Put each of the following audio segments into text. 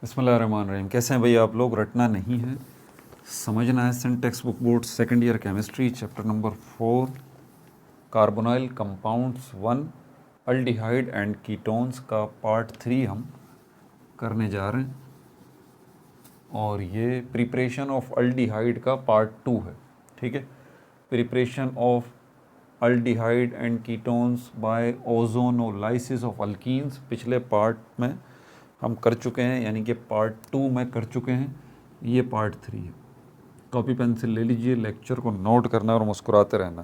बिस्मिल्लाहिर्रहमानिर्रहीम। कैसे हैं भाई आप लोग? रटना नहीं है, समझना है। सन textbook board second year chemistry chapter number 4 carbonyl compounds 1 aldehyde and ketones का पार्ट 3 हम करने जा रहे हैं। और ये प्रिपरेशन ऑफ अल्डिहाइड का पार्ट 2 है। ठीक है, preparation of aldehyde and ketones by ozonolysis of alkenes पिछले पार्ट में हम कर चुके हैं, यानी कि पार्ट 2 में कर चुके हैं। ये पार्ट 3 है। कॉपी पेंसिल ले लीजिए, लेक्चर को नोट करना और मुस्कुराते रहना।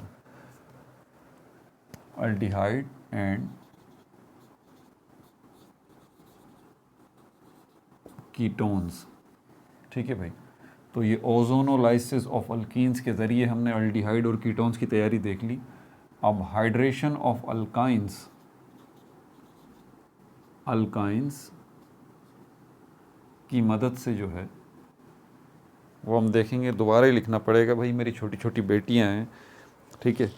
अल्डिहाइड एंड कीटोन्स, ठीक है भाई। तो ये ओजोनोलाइसिस ऑफ अल्कीन्स के ज़रिए हमने अल्डिहाइड और कीटोन्स की तैयारी देख ली। अब हाइड्रेशन ऑफ अल्काइंस की मदद से जो है वो हम देखेंगे। दोबारा ही लिखना पड़ेगा भाई, मेरी छोटी छोटी बेटियां हैं, ठीक है।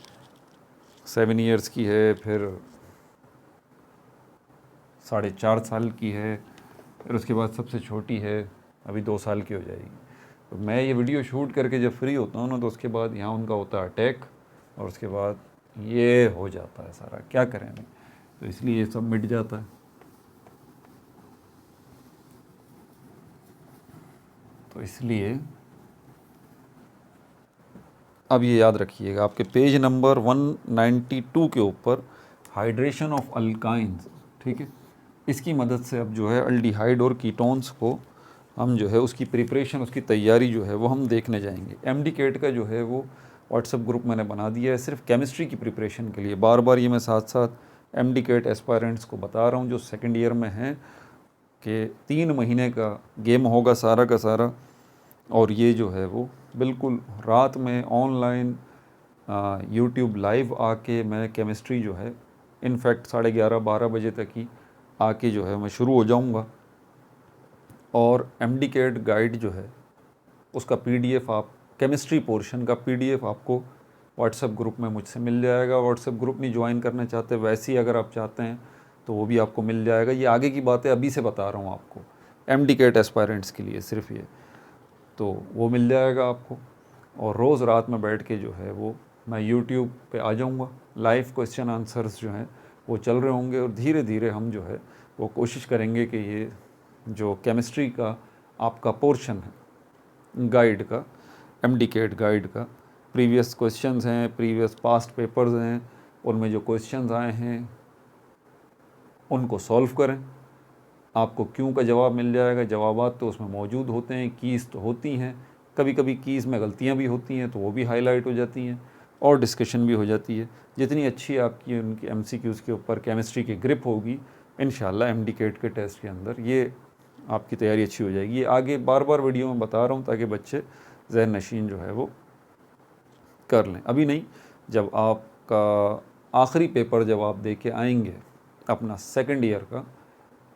7 ईयर्स की है, फिर 4.5 साल की है, फिर उसके बाद सबसे छोटी है अभी 2 साल की हो जाएगी। तो मैं ये वीडियो शूट करके जब फ्री होता हूँ ना, तो उसके बाद यहाँ उनका होता है अटैक, और उसके बाद ये हो जाता है सारा। क्या करें नहीं, तो इसलिए ये सब मिट जाता है। तो इसलिए अब ये याद रखिएगा, आपके पेज नंबर 192 के ऊपर हाइड्रेशन ऑफ अल्काइंस, ठीक है, इसकी मदद से अब जो है अल्डिहाइड और कीटोन्स को हम जो है उसकी प्रिपरेशन, उसकी तैयारी जो है वो हम देखने जाएंगे। एमडीकेट का जो है वो व्हाट्सएप ग्रुप मैंने बना दिया है सिर्फ केमिस्ट्री की प्रिपरेशन के लिए। बार बार ये मैं साथ साथ एमडीकेट एस्पायरेंट्स को बता रहा हूँ जो सेकेंड ईयर में हैं कि 3 महीने का गेम होगा सारा का सारा। और ये जो है वो बिल्कुल रात में ऑनलाइन यूट्यूब लाइव आके मैं केमिस्ट्री जो है इनफैक्ट 11:30-12 बजे तक ही आके जो है मैं शुरू हो जाऊंगा। और एमडीकेट गाइड जो है उसका पीडीएफ, आप केमिस्ट्री पोर्शन का पीडीएफ आपको व्हाट्सएप ग्रुप में मुझसे मिल जाएगा। व्हाट्सएप ग्रुप नहीं ज्वाइन करना चाहते, वैसे ही अगर आप चाहते हैं तो वो भी आपको मिल जाएगा। ये आगे की बातें अभी से बता रहा हूँ आपको, एमडीकेट एस्पायरेंट्स के लिए सिर्फ ये, तो वो मिल जाएगा आपको। और रोज़ रात में बैठ के जो है वो मैं यूट्यूब पे आ जाऊँगा, लाइव क्वेश्चन आंसर्स जो हैं वो चल रहे होंगे, और धीरे धीरे हम जो है वो कोशिश करेंगे कि ये जो केमिस्ट्री का आपका पोर्शन है गाइड का, एमडीकेट गाइड का, प्रीवियस क्वेश्चंस हैं, प्रीवियस पास्ट पेपर्स हैं, उनमें जो क्वेश्चंस आए हैं उनको सॉल्व करें। आपको क्यों का जवाब मिल जाएगा, जवाबात तो उसमें मौजूद होते हैं, कीज़ तो होती हैं, कभी कभी कीज़ में गलतियां भी होती हैं तो वो भी हाईलाइट हो जाती हैं और डिस्कशन भी हो जाती है। जितनी अच्छी आपकी उनकी एमसीक्यूज़ के ऊपर केमिस्ट्री की ग्रिप होगी, इंशाल्लाह एमडीकेट के टेस्ट के अंदर ये आपकी तैयारी अच्छी हो जाएगी। ये आगे बार बार वीडियो में बता रहा हूँ ताकि बच्चे ज़हन नशीन जो है वो कर लें। अभी नहीं, जब आपका आखिरी पेपर जब आप दे के आएंगे अपना सेकेंड ईयर का,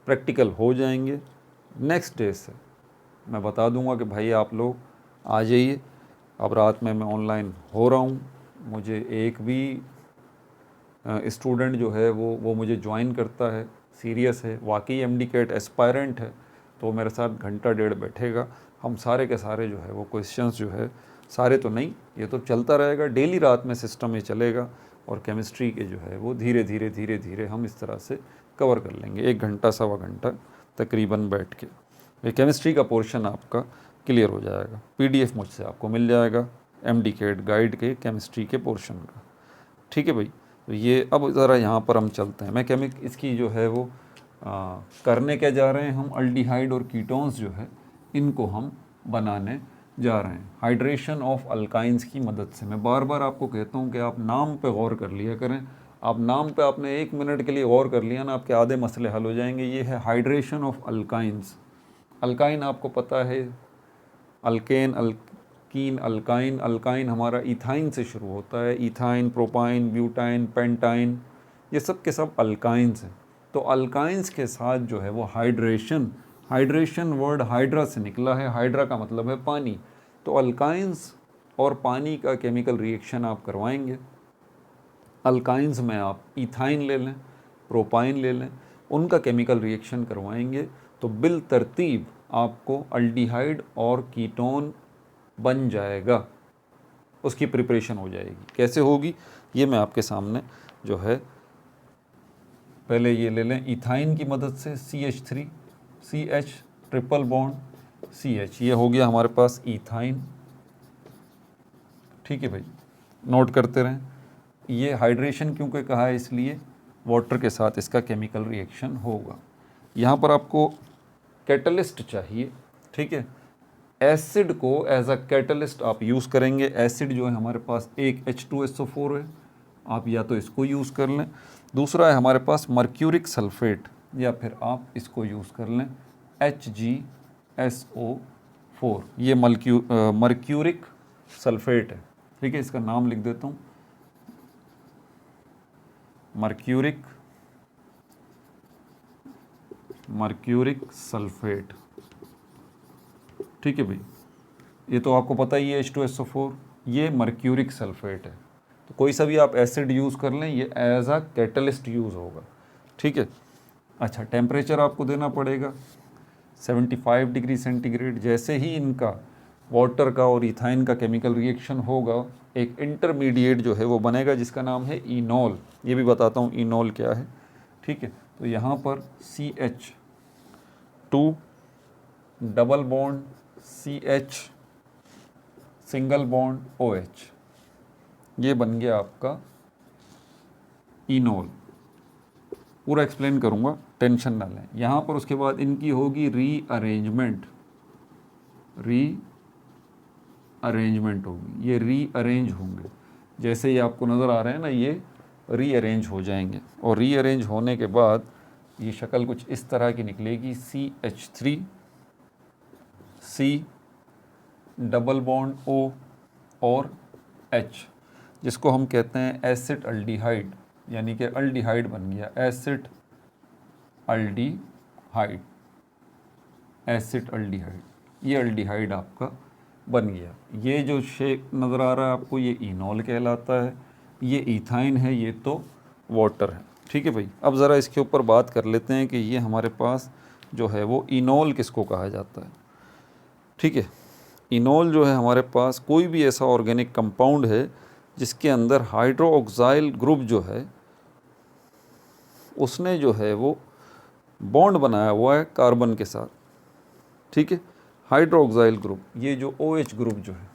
प्रैक्टिकल हो जाएंगे, नेक्स्ट डे से मैं बता दूंगा कि भाई आप लोग आ जाइए। अब रात में मैं ऑनलाइन हो रहा हूँ, मुझे एक भी स्टूडेंट जो है वो मुझे ज्वाइन करता है, सीरियस है, वाकई एमडीकेट एस्पायरेंट है, तो मेरे साथ घंटा डेढ़ बैठेगा। हम सारे के सारे जो है वो क्वेश्चंस जो है, सारे तो नहीं, ये तो चलता रहेगा, डेली रात में सिस्टम ये चलेगा। और केमिस्ट्री के जो है वो धीरे धीरे हम इस तरह से कवर कर लेंगे, 1 घंटा 1.25 घंटा तकरीबन बैठ के ये केमिस्ट्री का पोर्शन आपका क्लियर हो जाएगा। पीडीएफ मुझसे आपको मिल जाएगा एमडीकेट गाइड के केमिस्ट्री के पोर्शन का, ठीक है भाई। तो ये अब ज़रा यहाँ पर हम चलते हैं। मैं इसकी जो है वो करने क्या जा रहे हैं, हम अल्डिहाइड और कीटोन्स जो है इनको हम बनाने जा रहे हैं हाइड्रेशन ऑफ अल्काइंस की मदद से। मैं बार बार आपको कहता हूँ कि आप नाम पे गौर कर लिया करें। आप नाम पे आपने 1 मिनट के लिए गौर कर लिया ना, आपके आधे मसले हल हो जाएंगे। ये है हाइड्रेशन ऑफ अल्काइंस। अल्काइन आपको पता है, अल्केन, अल्कीन, अल्काइन। अल्काइन हमारा इथाइन से शुरू होता है, इथाइन, प्रोपाइन, ब्यूटाइन, पेंटाइन, ये सब के सब अल्काइंस हैं। तो अल्काइंस के साथ जो है वो हाइड्रेशन वर्ड हाइड्रा से निकला है, हाइड्रा का मतलब है पानी। तो अल्काइंस और पानी का केमिकल रिएक्शन आप करवाएंगे। अल्काइंस में आप इथाइन ले लें, प्रोपाइन ले लें, उनका केमिकल रिएक्शन करवाएंगे तो बिल तरतीब आपको अल्डिहाइड और कीटोन बन जाएगा, उसकी प्रिपरेशन हो जाएगी। कैसे होगी ये मैं आपके सामने जो है, पहले ये ले लें इथाइन की मदद से, CH3 CH triple bond CH, ये हो गया हमारे पास इथाइन। ठीक है भाई, नोट करते रहें। ये हाइड्रेशन क्योंकि कहा है, इसलिए वाटर के साथ इसका केमिकल रिएक्शन होगा। यहाँ पर आपको कैटलिस्ट चाहिए। ठीक है, एसिड को एज अ कैटलिस्ट आप यूज़ करेंगे। एसिड जो है हमारे पास एक H2SO4 है, आप या तो इसको यूज़ कर लें, दूसरा है हमारे पास मर्क्यूरिक सल्फेट, या फिर आप इसको यूज़ कर लें HgSO4। ये मर्क्यूरिक सल्फेट है। ठीक है, इसका नाम लिख देता हूँ, मर्क्यूरिक सल्फेट। ठीक है भाई, ये तो आपको पता ही है H2SO4, ये मर्क्यूरिक सल्फेट है। तो कोई सा भी आप एसिड यूज़ कर लें, ये एज अ कैटलिस्ट यूज़ होगा। ठीक है, अच्छा टेम्परेचर आपको देना पड़ेगा 75 डिग्री सेंटीग्रेड। जैसे ही इनका वाटर का और इथाइन का केमिकल रिएक्शन होगा, एक इंटरमीडिएट जो है वो बनेगा जिसका नाम है इनॉल। ये भी बताता हूँ इनॉल क्या है। ठीक है, तो यहाँ पर CH2 double bond CH single bond OH, ये बन गया आपका इनॉल। पूरा एक्सप्लेन करूँगा, टेंशन ना लें। यहाँ पर उसके बाद इनकी होगी रीअरेंजमेंट होगी, ये रीअरेंज होंगे। जैसे ये आपको नज़र आ रहे हैं ना, ये रीअरेंज हो जाएंगे, और रीअरेंज होने के बाद ये शक्ल कुछ इस तरह की निकलेगी, CH3 C double bond O और H, जिसको हम कहते हैं एसिड अल्डिहाइड, यानी कि अल्डिहाइड बन गया, एसिड अल्डिहाइड, ये अल्डिहाइड आपका बन गया। ये जो शेप नज़र आ रहा है आपको, ये इनॉल कहलाता है। ये इथाइन है, ये तो वाटर है। ठीक है भाई, अब ज़रा इसके ऊपर बात कर लेते हैं कि ये हमारे पास जो है वो इनॉल किसको कहा जाता है। ठीक है, इनॉल जो है हमारे पास कोई भी ऐसा ऑर्गेनिक कंपाउंड है जिसके अंदर हाइड्रोक्साइल ग्रुप जो है उसने जो है वो बॉन्ड बनाया हुआ है कार्बन के साथ। ठीक है, हाइड्रोक्साइल ग्रुप, ये जो OH ग्रुप जो है,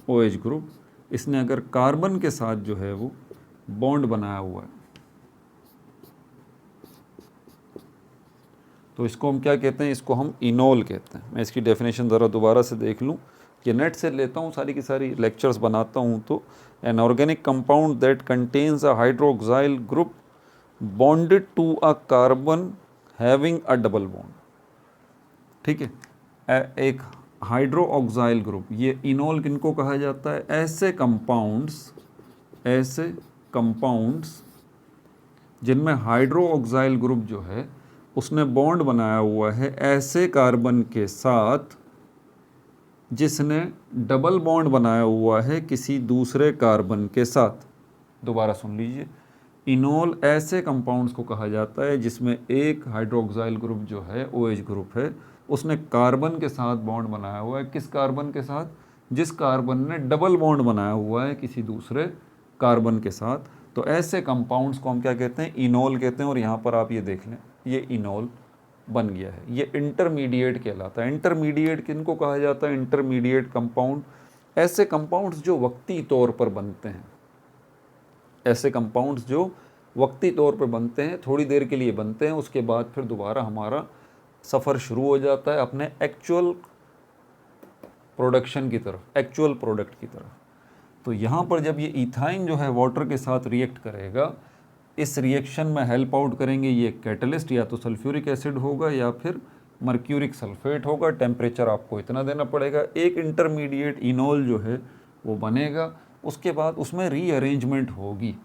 OH ग्रुप, इसने अगर कार्बन के साथ जो है वो बॉन्ड बनाया हुआ है, तो इसको हम क्या कहते हैं, इसको हम इनॉल कहते हैं। मैं इसकी डेफिनेशन ज़रा दोबारा से देख लूँ, ये नेट से लेता हूँ, सारी की सारी लेक्चर्स बनाता हूँ। तो an organic compound that contains a hydroxyl group bonded to a carbon having a double bond. ठीक है, एक हाइड्रोक्साइल ग्रुप, ये इनॉल किनको कहा जाता है, ऐसे कंपाउंड्स जिनमें हाइड्रोक्साइल ग्रुप जो है उसने बॉन्ड बनाया हुआ है ऐसे कार्बन के साथ जिसने डबल बॉन्ड बनाया हुआ है किसी दूसरे कार्बन के साथ। दोबारा सुन लीजिए, इनॉल ऐसे कंपाउंड्स को कहा जाता है जिसमें एक हाइड्रोक्साइल ग्रुप जो है OH ग्रुप है, उसने कार्बन के साथ बॉन्ड बनाया हुआ है। किस कार्बन के साथ, जिस कार्बन ने डबल बॉन्ड बनाया हुआ है किसी दूसरे कार्बन के साथ। तो ऐसे कंपाउंड्स को हम क्या कहते हैं, इनॉल कहते हैं। और यहाँ पर आप ये देख लें, ये इनॉल बन गया है, ये इंटरमीडिएट कहलाता है। इंटरमीडिएट किनको कहा जाता है, इंटरमीडिएट कंपाउंड ऐसे कंपाउंड्स जो वक्ती तौर पर बनते हैं, ऐसे कंपाउंड्स जो वक्ती तौर पर बनते हैं, थोड़ी देर के लिए बनते हैं, उसके बाद फिर दोबारा हमारा सफ़र शुरू हो जाता है अपने एक्चुअल प्रोडक्शन की तरफ, एक्चुअल प्रोडक्ट की तरफ। तो यहाँ पर जब ये इथाइन जो है वाटर के साथ रिएक्ट करेगा, इस रिएक्शन में हेल्प आउट करेंगे ये कैटलिस्ट, या तो सल्फ्यूरिक एसिड होगा या फिर मर्क्यूरिक सल्फेट होगा। टेम्परेचर आपको इतना देना पड़ेगा, एक इंटरमीडिएट इनॉल जो है वो बनेगा। उसके बाद उसमें रीअरेंजमेंट होगी।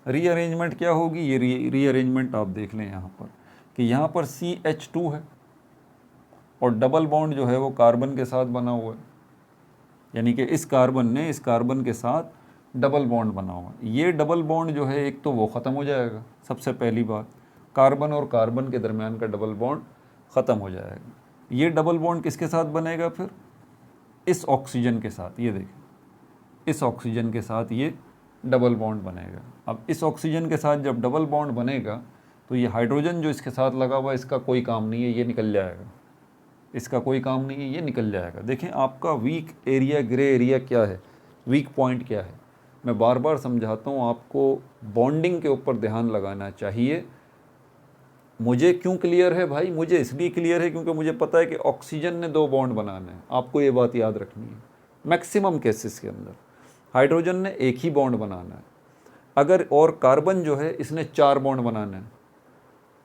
रीअरेंजमेंट क्या होगी, ये रीअरेंजमेंट आप देख लें यहाँ पर कि यहाँ पर CH2 है और डबल बॉन्ड जो है वो कार्बन के साथ बना हुआ है, यानी कि इस कार्बन ने इस कार्बन के साथ डबल बॉन्ड बना हुआ है। ये डबल बॉन्ड जो है एक तो वो ख़त्म हो जाएगा सबसे पहली बात, कार्बन और कार्बन के दरमियान का डबल बॉन्ड ख़त्म हो जाएगा। ये डबल बॉन्ड किसके साथ बनेगा फिर? इस ऑक्सीजन के साथ। ये देखें, इस ऑक्सीजन के साथ ये डबल बॉन्ड बनेगा। अब इस ऑक्सीजन के साथ जब डबल बॉन्ड बनेगा तो ये हाइड्रोजन जो इसके साथ लगा हुआ है, इसका कोई काम नहीं है, ये निकल जाएगा। इसका कोई काम नहीं है, ये निकल जाएगा। देखें आपका वीक एरिया, ग्रे एरिया क्या है, वीक पॉइंट क्या है। मैं बार बार समझाता हूँ आपको, बॉन्डिंग के ऊपर ध्यान लगाना चाहिए। मुझे क्यों क्लियर है भाई? मुझे इसलिए क्लियर है क्योंकि मुझे पता है कि ऑक्सीजन ने 2 बॉन्ड बनाने हैं। आपको ये बात याद रखनी है। मैक्सिमम केसेस के अंदर हाइड्रोजन ने एक ही बॉन्ड बनाना है, अगर और कार्बन जो है इसने 4 बॉन्ड बनाने हैं।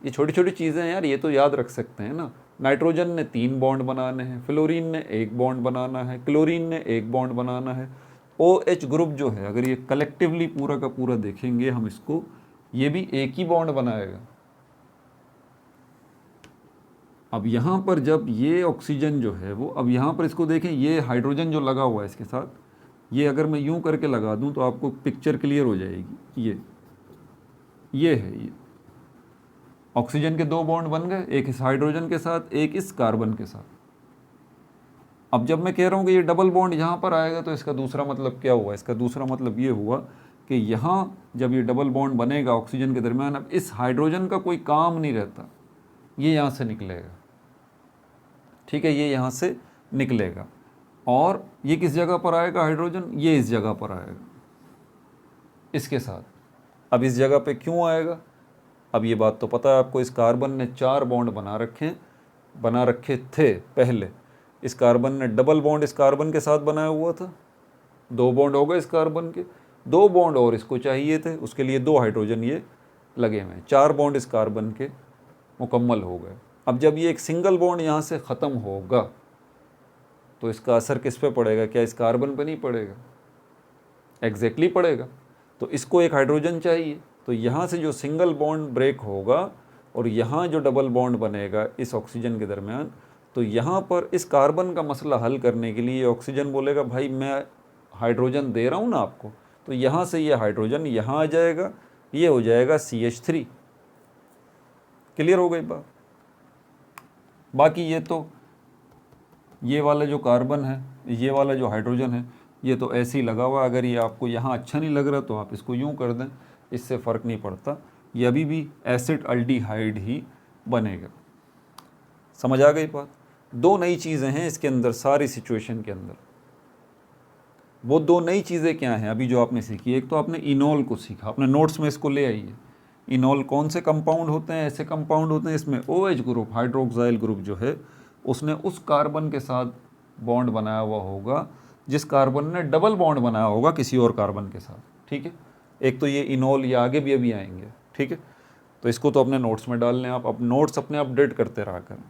ये छोटी छोटी चीज़ें हैं यार, ये तो याद रख सकते हैं ना। नाइट्रोजन ने 3 बॉन्ड बनाने हैं, फ्लोरीन ने 1 बॉन्ड बनाना है, क्लोरीन ने 1 बॉन्ड बनाना है। OH ग्रुप जो है, अगर ये कलेक्टिवली पूरा का पूरा देखेंगे हम इसको, ये भी एक ही बॉन्ड बनाएगा। अब यहाँ पर जब ये ऑक्सीजन जो है वो, अब यहाँ पर इसको देखें, ये हाइड्रोजन जो लगा हुआ है इसके साथ, ये अगर मैं यूं करके लगा दूं तो आपको पिक्चर क्लियर हो जाएगी। ये है, ये ऑक्सीजन के 2 बॉन्ड बन गए, एक इस हाइड्रोजन के साथ, एक इस कार्बन के साथ। अब जब मैं कह रहा हूँ कि ये डबल बॉन्ड यहाँ पर आएगा तो इसका दूसरा मतलब क्या हुआ? इसका दूसरा मतलब ये हुआ कि यहाँ जब ये डबल बॉन्ड बनेगा ऑक्सीजन के दरमियान, अब इस हाइड्रोजन का कोई काम नहीं रहता, ये यहाँ से निकलेगा। ठीक है, ये यहाँ से निकलेगा और ये किस जगह पर आएगा हाइड्रोजन? ये इस जगह पर आएगा इसके साथ। अब इस जगह पे क्यों आएगा? अब ये बात तो पता है आपको, इस कार्बन ने 4 बॉन्ड बना रखे थे पहले। इस कार्बन ने डबल बॉन्ड इस कार्बन के साथ बनाया हुआ था, 2 बॉन्ड हो गए इस कार्बन के, 2 बॉन्ड और इसको चाहिए थे, उसके लिए 2 हाइड्रोजन ये लगे हुए हैं, 4 बॉन्ड इस कार्बन के मुकम्मल हो गए। अब जब ये एक सिंगल बॉन्ड यहाँ से ख़त्म होगा तो इसका असर किस पे पड़ेगा? क्या इस कार्बन पे नहीं पड़ेगा? एग्जैक्टली पड़ेगा। तो इसको एक हाइड्रोजन चाहिए, तो यहाँ से जो सिंगल बॉन्ड ब्रेक होगा और यहाँ जो डबल बॉन्ड बनेगा इस ऑक्सीजन के दरमियान, तो यहाँ पर इस कार्बन का मसला हल करने के लिए ऑक्सीजन बोलेगा भाई मैं हाइड्रोजन दे रहा हूँ ना आपको, तो यहाँ से ये हाइड्रोजन यहाँ आ जाएगा, ये हो जाएगा CH3। क्लियर हो गई बात? बाकी ये तो, ये वाला जो कार्बन है, ये वाला जो हाइड्रोजन है, ये तो ऐसे ही लगा हुआ। अगर ये आपको यहाँ अच्छा नहीं लग रहा तो आप इसको यूँ कर दें, इससे फ़र्क नहीं पड़ता, ये अभी भी एसिड अल्डिहाइड ही बनेगा। समझ आ गई बात? 2 नई चीज़ें हैं इसके अंदर, सारी सिचुएशन के अंदर। वो 2 नई चीज़ें क्या हैं अभी जो आपने सीखी? एक तो आपने इनॉल को सीखा, अपने नोट्स में इसको ले आइए। इनॉल कौन से कंपाउंड होते हैं? ऐसे कंपाउंड होते हैं इसमें OH ग्रुप, हाइड्रोक्साइल ग्रुप जो है, उसने उस कार्बन के साथ बॉन्ड बनाया हुआ होगा जिस कार्बन ने डबल बॉन्ड बनाया होगा किसी और कार्बन के साथ। ठीक है, एक तो ये इनॉल, ये आगे भी अभी आएंगे। ठीक है, तो इसको तो अपने नोट्स में डाल लें आप, अब नोट्स अपने अपडेट करते रहा करें।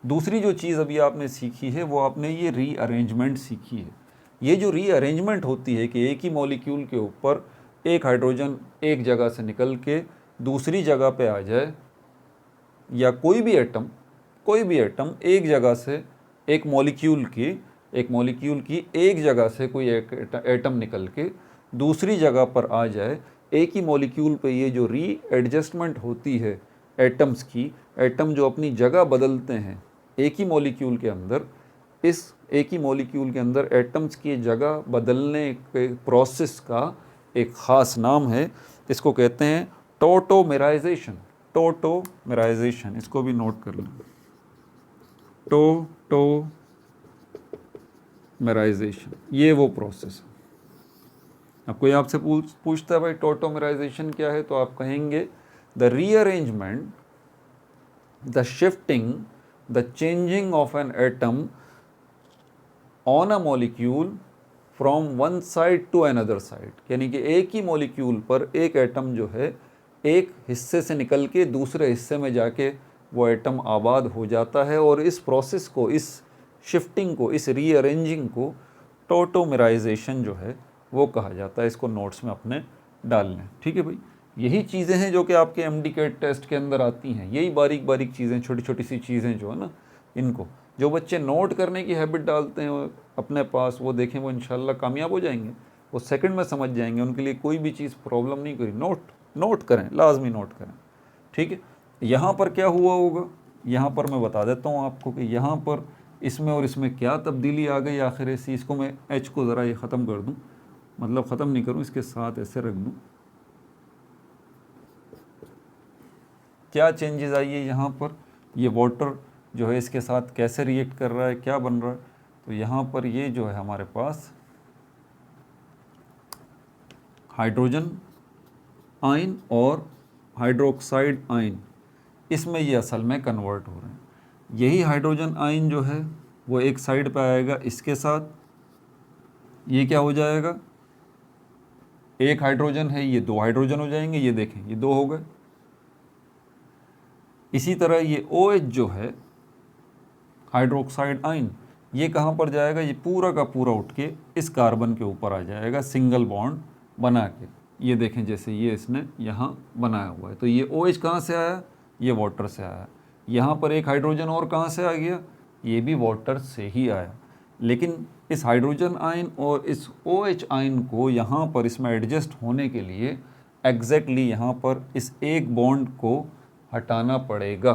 दूसरी जो चीज़ अभी आपने सीखी है वो आपने ये रीअरेंजमेंट सीखी है। ये जो रीअरेंजमेंट होती है कि एक ही मॉलिक्यूल के ऊपर एक हाइड्रोजन एक जगह से निकल के दूसरी जगह पे आ जाए, या कोई भी एटम एक जगह से एक मॉलिक्यूल की एक जगह से कोई एक एटम निकल के दूसरी जगह पर आ जाए, एक ही मॉलिक्यूल पे ये जो रीएडजस्टमेंट होती है एटम्स की, एटम जो अपनी जगह बदलते हैं एक ही मॉलिक्यूल के अंदर, इस एक ही मॉलिक्यूल के अंदर एटम्स की जगह बदलने के प्रोसेस का एक ख़ास नाम है, इसको कहते हैं टोटोमेराइजेशन। टोटोमेराइजेशन, इसको भी नोट कर लें, टोटोमेराइजेशन, ये वो प्रोसेस है। अब कोई आपसे पूछता है भाई टोटोमेराइजेशन क्या है, तो आप कहेंगे the rearrangement, the shifting, the changing of an atom on a molecule from one side to another side. यानी कि एक ही मॉलिक्यूल पर एक एटम जो है एक हिस्से से निकल के दूसरे हिस्से में जाके वो एटम आबाद हो जाता है, और इस प्रोसेस को, इस शिफ्टिंग को, इस रीअरेंजिंग को टोटोमेराइजेशन जो है वो कहा जाता है। इसको नोट्स में अपने डाल लें। ठीक है भाई, यही चीज़ें हैं जो कि आपके MD-CAT टेस्ट के अंदर आती हैं, यही बारीक बारीक चीज़ें, छोटी छोटी सी चीज़ें जो है ना, इनको जो बच्चे नोट करने की हैबिट डालते हैं अपने पास, वो देखें वो इंशाल्लाह कामयाब हो जाएंगे, वो सेकंड में समझ जाएंगे, उनके लिए कोई भी चीज़ प्रॉब्लम नहीं करी। नोट करें, लाजमी नोट करें। ठीक है, यहाँ पर क्या हुआ होगा, यहाँ पर मैं बता देता हूँ आपको कि यहाँ पर इसमें और इसमें क्या तब्दीली आ गई आखिर ऐसी। इसको मैं एच को ज़रा ये ख़त्म कर दूँ, मतलब ख़त्म नहीं करूँ, इसके साथ ऐसे रख दूँ। क्या चेंजेस आई है यहाँ पर, ये वाटर जो है इसके साथ कैसे रिएक्ट कर रहा है, क्या बन रहा है। तो यहाँ पर ये जो है हमारे पास हाइड्रोजन आयन और हाइड्रोक्साइड आयन, इसमें ये असल में कन्वर्ट हो रहे हैं। यही हाइड्रोजन आयन जो है वो एक साइड पे आएगा इसके साथ, ये क्या हो जाएगा, एक हाइड्रोजन है, ये दो हाइड्रोजन हो जाएंगे, ये देखें ये दो हो गए। इसी तरह ये OH जो है हाइड्रोक्साइड आयन, ये कहाँ पर जाएगा, ये पूरा का पूरा उठ के इस कार्बन के ऊपर आ जाएगा सिंगल बॉन्ड बना के। ये देखें जैसे ये इसने यहाँ बनाया हुआ है, तो ये OH कहाँ से आया, ये वाटर से आया। यहाँ पर एक हाइड्रोजन और कहाँ से आ गया, ये भी वाटर से ही आया। लेकिन इस हाइड्रोजन आयन और इस OH आयन को यहाँ पर इसमें एडजस्ट होने के लिए एग्जैक्टली यहाँ पर इस एक बॉन्ड को हटाना पड़ेगा,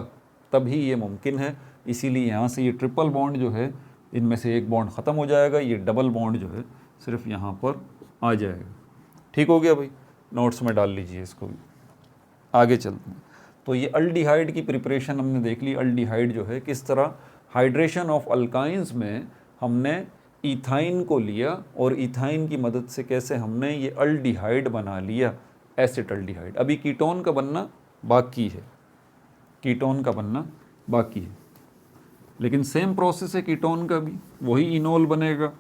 तभी ये मुमकिन है। इसीलिए यहाँ से ये ट्रिपल बॉन्ड जो है, इनमें से एक बॉन्ड ख़त्म हो जाएगा, ये डबल बॉन्ड जो है सिर्फ यहाँ पर आ जाएगा। ठीक हो गया भाई, नोट्स में डाल लीजिए इसको भी। आगे चलते हैं। तो ये अल्डिहाइड की प्रिपरेशन हमने देख ली। अल्डिहाइड जो है किस तरह हाइड्रेशन ऑफ अल्काइंस में हमने इथाइन को लिया और इथाइन की मदद से कैसे हमने ये अल्डिहाइड बना लिया, एसिटल्डिहाइड। अभी कीटोन का बनना बाकी है, कीटोन का बनना बाकी है, लेकिन सेम प्रोसेस है कीटोन का भी, वही इनोल बनेगा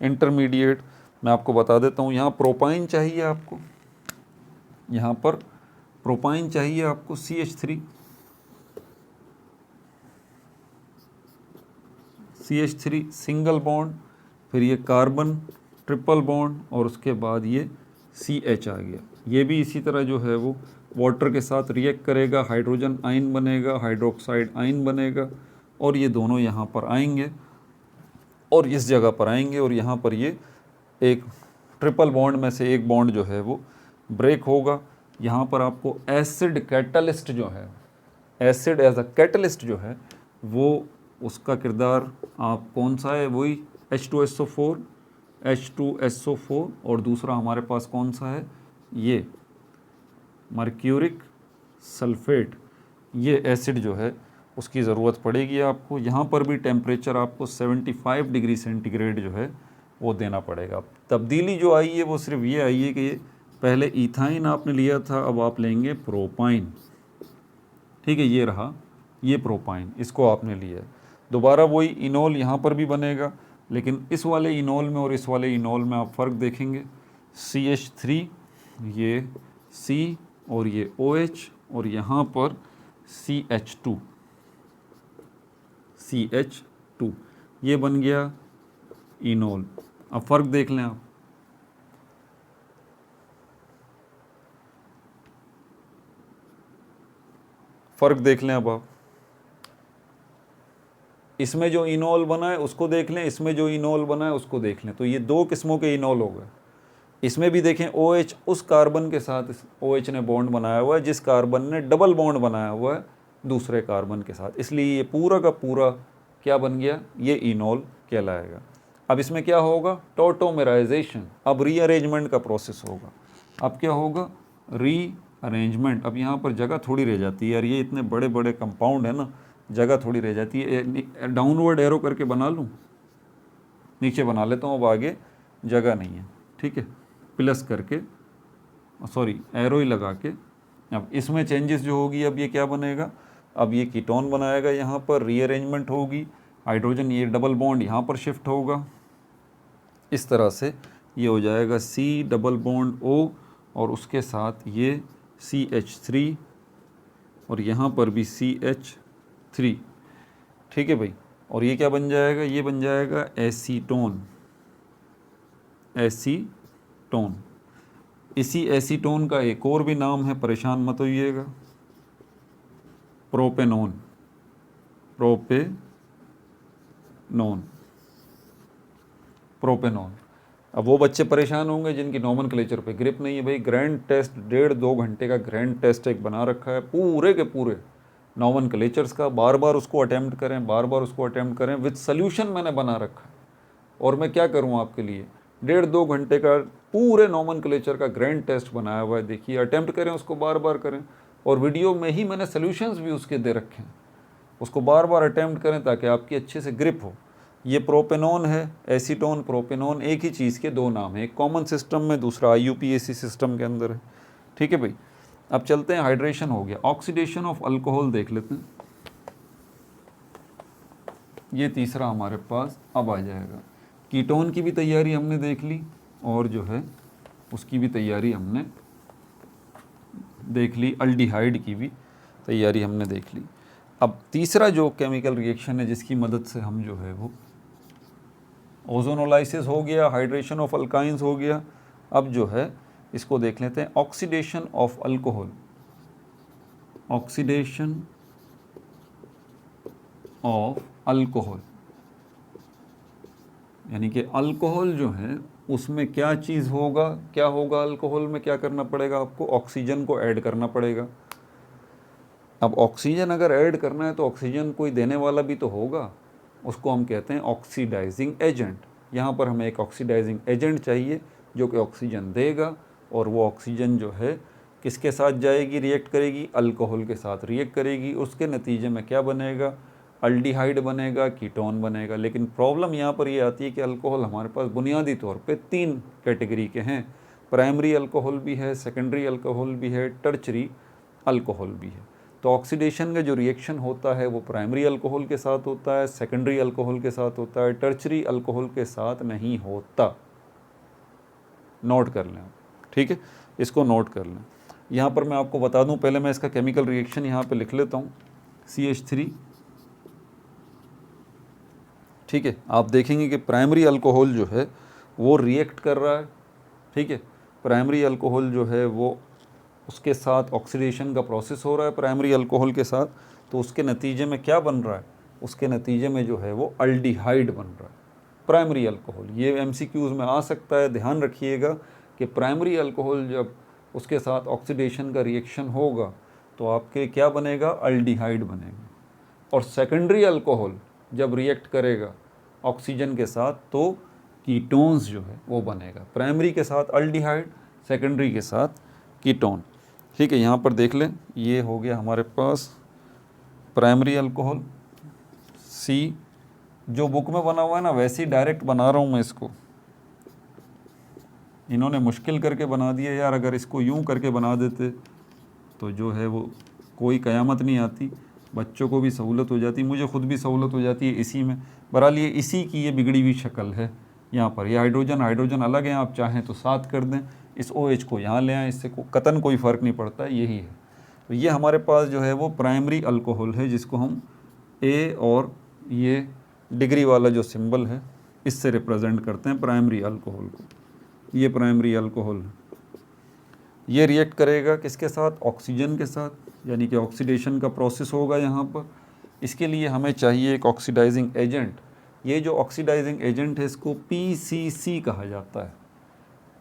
इंटरमीडिएट। मैं आपको बता देता हूँ, यहाँ प्रोपाइन चाहिए आपको, यहाँ पर प्रोपाइन चाहिए आपको CH3, CH3 सिंगल बॉन्ड, फिर ये कार्बन ट्रिपल बॉन्ड और उसके बाद ये CH आ गया। ये भी इसी तरह जो है वो वाटर के साथ रिएक्ट करेगा, हाइड्रोजन आयन बनेगा, हाइड्रोक्साइड आयन बनेगा, और ये दोनों यहाँ पर आएंगे और इस जगह पर आएंगे, और यहाँ पर ये एक ट्रिपल बॉन्ड में से एक बॉन्ड जो है वो ब्रेक होगा। यहाँ पर आपको एसिड कैटलिस्ट जो है, एसिड एज अ कैटलिस्ट जो है वो, उसका किरदार आप कौन सा है, वही H2SO4, H2SO4, और दूसरा हमारे पास कौन सा है, ये मर्क्यूरिक सल्फेट। ये एसिड जो है उसकी ज़रूरत पड़ेगी आपको। यहाँ पर भी टेम्परेचर आपको 75 डिग्री सेंटीग्रेड जो है वो देना पड़ेगा। तब्दीली जो आई है वो सिर्फ ये आई है कि पहले इथाइन आपने लिया था, अब आप लेंगे प्रोपाइन। ठीक है, ये रहा, ये प्रोपाइन, इसको आपने लिया है। दोबारा वही इनोल यहाँ पर भी बनेगा, लेकिन इस वाले इनोल में और इस वाले इनोल में आप फ़र्क देखेंगे। CH3, ये C और ये OH, और यहाँ पर CH2, CH2, ये बन गया इनोल। अब फ़र्क देख लें आप, फ़र्क देख लें अब आप, इसमें जो इनोल बना है उसको देख लें, इसमें जो इनोल बना है उसको देख लें। तो ये दो किस्मों के इनोल हो गए। इसमें भी देखें OH उस कार्बन के साथ OH ने बॉन्ड बनाया हुआ है जिस कार्बन ने डबल बॉन्ड बनाया हुआ है दूसरे कार्बन के साथ, इसलिए ये पूरा का पूरा क्या बन गया, ये इनोल कहलाएगा। अब इसमें क्या होगा, टॉटोमेराइजेशन, अब रीअरेंजमेंट का प्रोसेस होगा। अब क्या होगा, रीअरेंजमेंट। अब यहाँ पर जगह थोड़ी रह जाती है यार, ये इतने बड़े बड़े कंपाउंड है ना, जगह थोड़ी रह जाती है। डाउनवर्ड एरो करके बना लूँ, नीचे बना लेता हूँ, अब आगे जगह नहीं है। ठीक है, प्लस करके, सॉरी एरो ही लगा के। अब इसमें चेंजेस जो होगी, अब ये क्या बनेगा, अब ये कीटोन बनाएगा, यहाँ पर रीअरेंजमेंट होगी, हाइड्रोजन ये डबल बॉन्ड यहाँ पर शिफ्ट होगा, इस तरह से ये हो जाएगा C डबल बॉन्ड O, और उसके साथ ये CH3, और यहाँ पर भी CH3। ठीक है भाई, और ये क्या बन जाएगा, ये बन जाएगा एसीटोन, एसीटोन। इसी एसीटोन का एक और भी नाम है, परेशान मत होइएगा, प्रोपेनोन, प्रोपेनोन, प्रोपेनोन। अब वो बच्चे परेशान होंगे जिनकी नोमेनक्लेचर पे ग्रिप नहीं है। भाई ग्रैंड टेस्ट 1.5-2 घंटे का ग्रैंड टेस्ट एक बना रखा है, पूरे के पूरे नॉमेनक्लेचर्स का, बार बार उसको अटैम्प्ट करें, बार बार उसको अटैम्प्ट करें। विद सोल्यूशन मैंने बना रखा है, और मैं क्या करूँ आपके लिए 1.5-2 घंटे का पूरे नॉमेनक्लेचर का ग्रैंड टेस्ट बनाया हुआ है। देखिए, अटैम्प्ट करें, उसको बार बार करें, और वीडियो में ही मैंने सोल्यूशंस भी उसके दे रखे हैं, उसको बार बार अटैम्प्ट करें ताकि आपकी अच्छे से ग्रिप हो। ये प्रोपेनॉन है, एसीटोन, प्रोपेनॉन एक ही चीज़ के दो नाम हैं, एक कॉमन सिस्टम में, दूसरा IUPAC सिस्टम के अंदर है। ठीक है भाई, अब चलते हैं, हाइड्रेशन हो गया, ऑक्सीडेशन ऑफ अल्कोहल देख लेते हैं। ये तीसरा हमारे पास अब आ जाएगा। कीटोन की भी तैयारी हमने देख ली, और जो है उसकी भी तैयारी हमने देख ली, अल्डिहाइड की भी तैयारी हमने देख ली। अब तीसरा जो केमिकल रिएक्शन है जिसकी मदद से हम जो है वो ओजोनोलाइसिस हो गया, हाइड्रेशन ऑफ अल्काइंस हो गया। अब जो है इसको देख लेते हैं, oxidation of alcohol. Oxidation of alcohol यानी कि अल्कोहल जो है उसमें क्या चीज़ होगा, क्या होगा अल्कोहल में, क्या करना पड़ेगा आपको, ऑक्सीजन को ऐड करना पड़ेगा। अब ऑक्सीजन अगर ऐड करना है तो ऑक्सीजन कोई देने वाला भी तो होगा, उसको हम कहते हैं ऑक्सीडाइजिंग एजेंट। यहाँ पर हमें एक ऑक्सीडाइजिंग एजेंट चाहिए जो कि ऑक्सीजन देगा, और वो ऑक्सीजन जो है किसके साथ जाएगी, रिएक्ट करेगी, अल्कोहल के साथ रिएक्ट करेगी। उसके नतीजे में क्या बनेगा, अल्डिहाइड बनेगा, कीटोन बनेगा। लेकिन प्रॉब्लम यहाँ पर ये आती है कि अल्कोहल हमारे पास बुनियादी तौर पे 3 कैटेगरी के हैं। प्राइमरी अल्कोहल भी है, सेकेंडरी अल्कोहल भी है, टर्चरी अल्कोहल भी है। तो ऑक्सीडेशन का जो रिएक्शन होता है वो प्राइमरी अल्कोहल के साथ होता है, सेकेंडरी अल्कोहल के साथ होता है, टर्चरी अल्कोहल के साथ नहीं होता। नोट कर लें, ठीक है, इसको नोट कर लें। यहाँ पर मैं आपको बता दूँ, पहले मैं इसका केमिकल रिएक्शन यहाँ पे लिख लेता हूँ, CH3। ठीक है, आप देखेंगे कि प्राइमरी अल्कोहल जो है वो रिएक्ट कर रहा है। ठीक है, प्राइमरी अल्कोहल जो है वो उसके साथ ऑक्सीडेशन का प्रोसेस हो रहा है प्राइमरी अल्कोहल के साथ, तो उसके नतीजे में क्या बन रहा है, उसके नतीजे में जो है वो अल्डिहाइड बन रहा है प्राइमरी अल्कोहल। ये MCQs में आ सकता है, ध्यान रखिएगा कि प्राइमरी अल्कोहल जब उसके साथ ऑक्सीडेशन का रिएक्शन होगा तो आपके क्या बनेगा, अल्डिहाइड बनेगा। और सेकेंडरी अल्कोहल जब रिएक्ट करेगा ऑक्सीजन के साथ तो कीटोन्स जो है वो बनेगा। प्राइमरी के साथ अल्डिहाइड, सेकेंडरी के साथ कीटोन। ठीक है, यहाँ पर देख लें, ये हो गया हमारे पास प्राइमरी अल्कोहल C। जो बुक में बना हुआ है ना वैसे ही डायरेक्ट बना रहा हूँ मैं इसको, इन्होंने मुश्किल करके बना दिया यार। अगर इसको यूं करके बना देते तो जो है वो कोई क़यामत नहीं आती, बच्चों को भी सहूलत हो जाती, मुझे खुद भी सहूलत हो जाती है इसी में। बहरहाल ये इसी की ये बिगड़ी हुई शक्ल है। यहाँ पर ये हाइड्रोजन अलग है, आप चाहें तो साथ कर दें, इस OH को यहाँ ले आएँ, इससे कतन कोई फ़र्क नहीं पड़ता, यही है। तो ये हमारे पास जो है वो प्राइमरी अल्कोहल है, जिसको हम A और ये डिग्री वाला जो सिंबल है इससे रिप्रेजेंट करते हैं प्राइमरी अल्कोहल को। ये प्राइमरी अल्कोहल है, ये रिएक्ट करेगा किसके साथ, ऑक्सीजन के साथ, यानी कि ऑक्सीडेशन का प्रोसेस होगा यहाँ पर। इसके लिए हमें चाहिए एक ऑक्सीडाइजिंग एजेंट। ये जो ऑक्सीडाइजिंग एजेंट है इसको PCC कहा जाता है,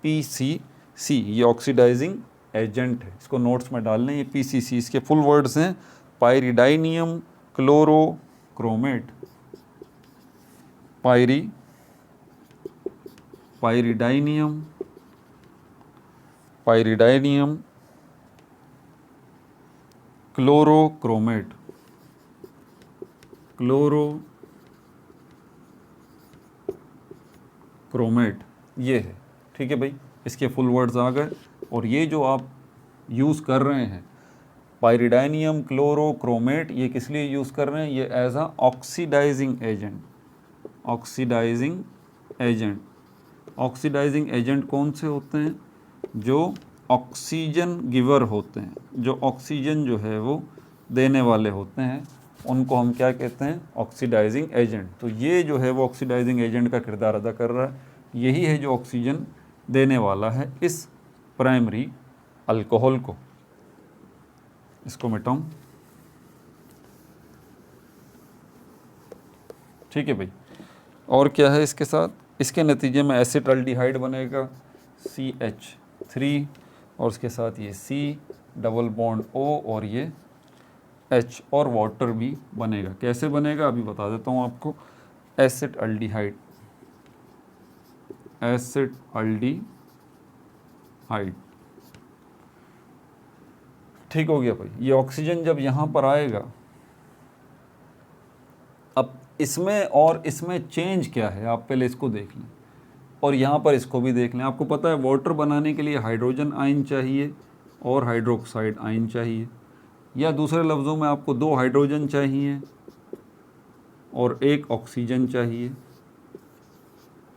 PCC, ये ऑक्सीडाइजिंग एजेंट है, इसको नोट्स में डाल लें। ये PCC इसके फुल वर्ड्स हैं, पायरिडाइनियम क्लोरोक्रोमेट, पायरिडाइनियम क्लोरोक्रोमेट ये है। ठीक है भाई, इसके फुल वर्ड्स आ गए। और ये जो आप यूज़ कर रहे हैं पायरिडाइनियम क्लोरोक्रोमेट, ये किस लिए यूज़ कर रहे हैं, ये एज अ ऑक्सीडाइजिंग एजेंट कौन से होते हैं, जो ऑक्सीजन गिवर होते हैं, जो ऑक्सीजन जो है वो देने वाले होते हैं, उनको हम क्या कहते हैं, ऑक्सीडाइजिंग एजेंट। तो ये जो है वो ऑक्सीडाइजिंग एजेंट का किरदार अदा कर रहा है, यही है जो ऑक्सीजन देने वाला है इस प्राइमरी अल्कोहल को। इसको मिटाऊं, ठीक है भाई। और क्या है इसके साथ, इसके नतीजे में एसिटाल्डिहाइड बनेगा CH3, और उसके साथ ये C डबल बॉन्ड O और ये H और वाटर भी बनेगा। कैसे बनेगा अभी बता देता हूँ आपको। एसिटाल्डिहाइड, एसिटाल्डिहाइड, ठीक हो गया भाई। ये ऑक्सीजन जब यहाँ पर आएगा, अब इसमें और इसमें चेंज क्या है आप पहले इसको देख लें, और यहाँ पर इसको भी देख लें। आपको पता है वाटर बनाने के लिए हाइड्रोजन आयन चाहिए और हाइड्रोक्साइड आयन चाहिए, या दूसरे लफ्ज़ों में आपको 2 हाइड्रोजन चाहिए और 1 ऑक्सीजन चाहिए।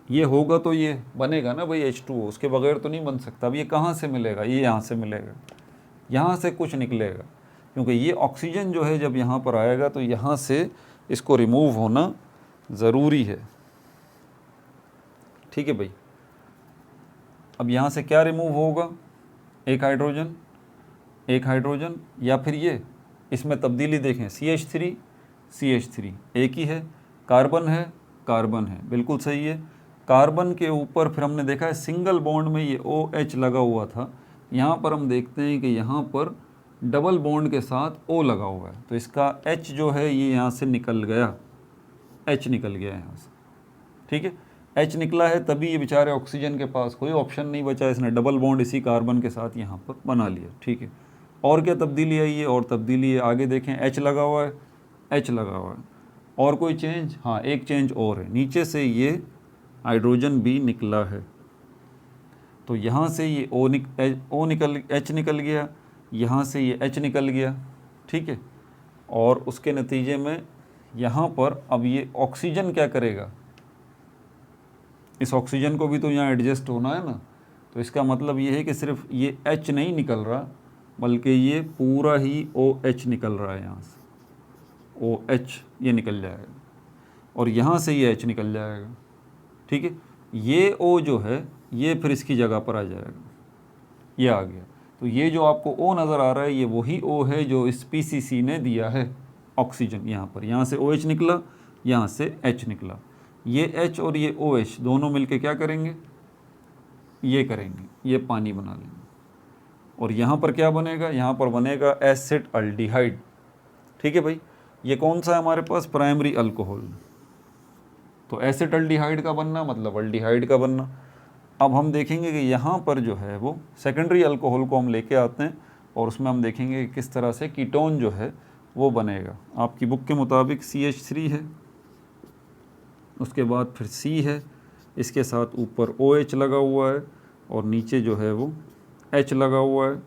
ये होगा तो ये बनेगा ना भाई H2O, उसके बगैर तो नहीं बन सकता। अब ये कहाँ से मिलेगा? ये यहाँ से मिलेगा, यहाँ से कुछ निकलेगा, क्योंकि ये ऑक्सीजन जो है जब यहाँ पर आएगा तो यहाँ से इसको रिमूव होना ज़रूरी है। ठीक है भाई। अब यहाँ से क्या रिमूव होगा? एक हाइड्रोजन, एक हाइड्रोजन, या फिर ये इसमें तब्दीली देखें, CH3 CH3 एक ही है, कार्बन है, कार्बन है, बिल्कुल सही है। कार्बन के ऊपर फिर हमने देखा है सिंगल बॉन्ड में ये OH लगा हुआ था, यहाँ पर हम देखते हैं कि यहाँ पर डबल बॉन्ड के साथ O लगा हुआ है, तो इसका H जो है ये यहाँ से निकल गया, H निकल गया यहाँ से। ठीक है, H निकला है, तभी ये बेचारे ऑक्सीजन के पास कोई ऑप्शन नहीं बचा, इसने डबल बॉन्ड इसी कार्बन के साथ यहाँ पर बना लिया। ठीक है, और क्या तब्दीली आई है? और तब्दीली है, आगे देखें, H लगा हुआ है, H लगा हुआ है, और कोई चेंज? हाँ, एक चेंज और है, नीचे से ये हाइड्रोजन भी निकला है, तो यहाँ से ये H निकल गया, यहाँ से ये H निकल गया। ठीक है, और उसके नतीजे में यहाँ पर अब ये ऑक्सीजन क्या करेगा? इस ऑक्सीजन को भी तो यहाँ एडजस्ट होना है ना, तो इसका मतलब ये है कि सिर्फ ये H नहीं निकल रहा, बल्कि ये पूरा ही OH निकल रहा है, यहाँ से OH ये निकल जाएगा, और यहाँ से ये H निकल जाएगा। ठीक है, ये O जो है ये फिर इसकी जगह पर आ जाएगा, ये आ गया। तो ये जो आपको O नज़र आ रहा है ये वही O है जो इस PCC ने दिया है ऑक्सीजन। यहाँ पर यहाँ से OH निकला, यहाँ से H निकला, ये H और ये OH दोनों मिलके क्या करेंगे? ये करेंगे, ये पानी बना लेंगे, और यहाँ पर क्या बनेगा? यहाँ पर बनेगा एसिटाल्डिहाइड। ठीक है भाई, ये कौन सा है हमारे पास? Primary alcohol. तो एसिटाल्डिहाइड का बनना मतलब अल्डिहाइड का बनना। अब हम देखेंगे कि यहाँ पर जो है वो सेकेंडरी अल्कोहल को हम लेके आते हैं, और उसमें हम देखेंगे कि किस तरह से कीटोन जो है वो बनेगा। आपकी बुक के मुताबिक CH3 है, उसके बाद फिर C है, इसके साथ ऊपर OH लगा हुआ है, और नीचे जो है वो H लगा हुआ है,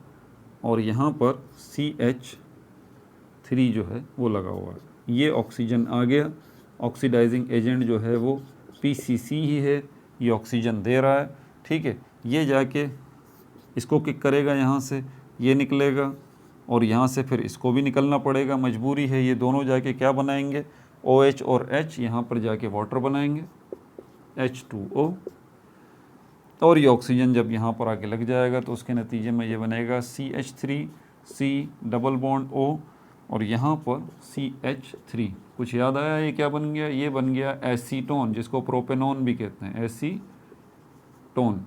और यहाँ पर CH3 जो है वो लगा हुआ है। ये ऑक्सीजन आ गया, ऑक्सीडाइजिंग एजेंट जो है वो PCC ही है, ये ऑक्सीजन दे रहा है। ठीक है, ये जाके इसको किक करेगा, यहाँ से ये निकलेगा, और यहाँ से फिर इसको भी निकलना पड़ेगा, मजबूरी है। ये दोनों जाके क्या बनाएंगे? OH और H, यहाँ पर जाके वाटर बनाएंगे, H2O, और ये ऑक्सीजन जब यहाँ पर आके लग जाएगा तो उसके नतीजे में ये बनेगा CH3 C double bond O, और यहाँ पर CH3। कुछ याद आया? ये क्या बन गया? ये बन गया एसीटोन, जिसको प्रोपेनॉन भी कहते हैं, एसीटोन,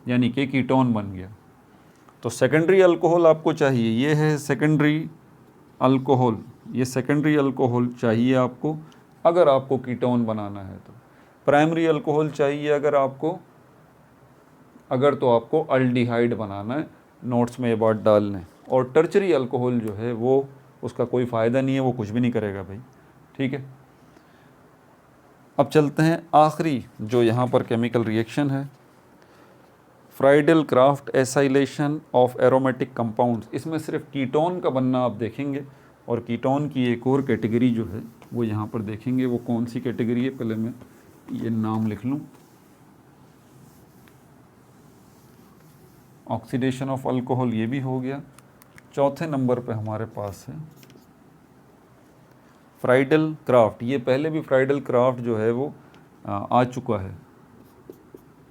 यानी कि कीटोन बन गया। तो सेकेंडरी अल्कोहल आपको चाहिए, ये है सेकेंडरी अल्कोहल, ये सेकेंडरी अल्कोहल चाहिए आपको अगर आपको कीटोन बनाना है। तो प्राइमरी अल्कोहल चाहिए अगर तो आपको अल्डिहाइड बनाना है, नोट्स में ये बात डाल लें। और टर्चरी अल्कोहल जो है वो उसका कोई फ़ायदा नहीं है, वो कुछ भी नहीं करेगा भाई। ठीक है, अब चलते हैं आखिरी जो यहाँ पर केमिकल रिएक्शन है, Friedl Crafts acylation of aromatic compounds. इसमें सिर्फ कीटोन का बनना आप देखेंगे, और कीटोन की एक और कैटेगरी जो है वो यहाँ पर देखेंगे। वो कौन सी कैटेगरी है? पहले मैं ये नाम लिख लूँ। ऑक्सीडेशन ऑफ अल्कोहल ये भी हो गया। चौथे नंबर पे हमारे पास है फ्राइडल क्राफ्ट। ये पहले भी फ्राइडल क्राफ्ट जो है वो आ चुका है।